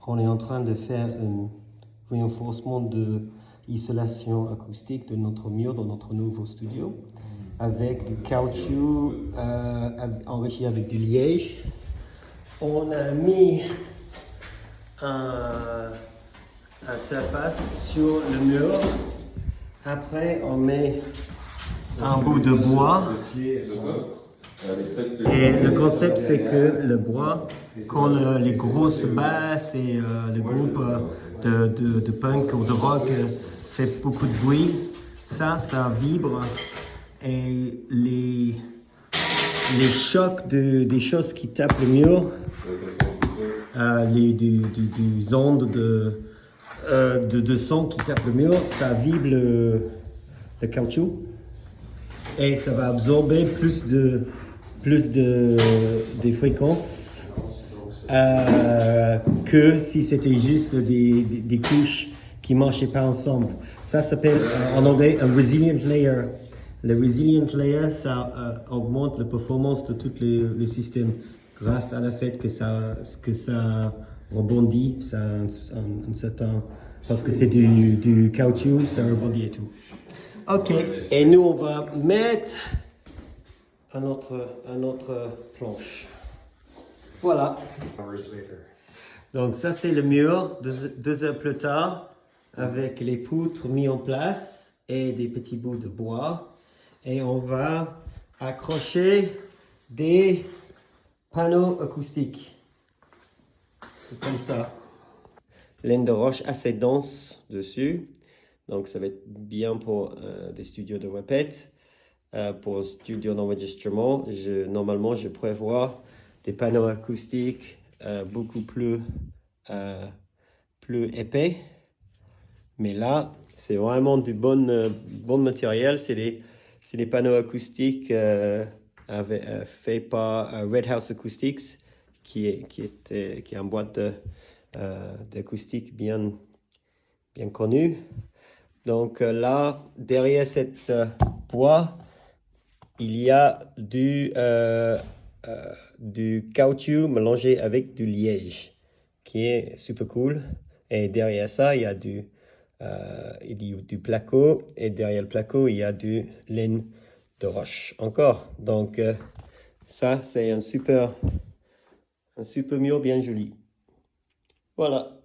qu'on est en train de faire un renforcement de isolation acoustique de notre mur dans notre nouveau studio avec du caoutchouc enrichi avec du liège. On a mis un surface sur le mur. Après, on met un bout de bois. Et le concept, c'est que le bois, quand les grosses basses et le groupe de punk ou de rock fait beaucoup de bruit, ça vibre. Et les chocs des choses qui tapent le mur, des ondes de son qui tapent le mur, ça vibre le caoutchouc. Et ça va absorber plus des fréquences que si c'était juste des couches qui ne marchaient pas ensemble. Ça s'appelle en anglais un resilient layer. Le resilient layer, ça augmente la performance de tout le système grâce à la fait que ça rebondit, ça un certain, parce que c'est du caoutchouc, ça rebondit et tout. Ok, et nous on va mettre un autre planche. Voilà. Donc ça c'est le mur, 2 heures plus tard, avec les poutres mises en place et des petits bouts de bois. Et on va accrocher des panneaux acoustiques. C'est comme ça. Laine de roche assez dense dessus. Donc ça va être bien pour des studios de répète. Pour un studio d'enregistrement, normalement je prévois des panneaux acoustiques beaucoup plus épais. Mais là, c'est vraiment du bon matériel. C'est des panneaux acoustiques faits par Red House Acoustics, qui est une boîte d'acoustique bien connue. Donc là, derrière cette bois, il y a du caoutchouc mélangé avec du liège, qui est super cool. Et derrière ça, il y a du placo. Et derrière le placo, il y a du laine de roche encore. Donc ça, c'est un super mur bien joli. Voilà.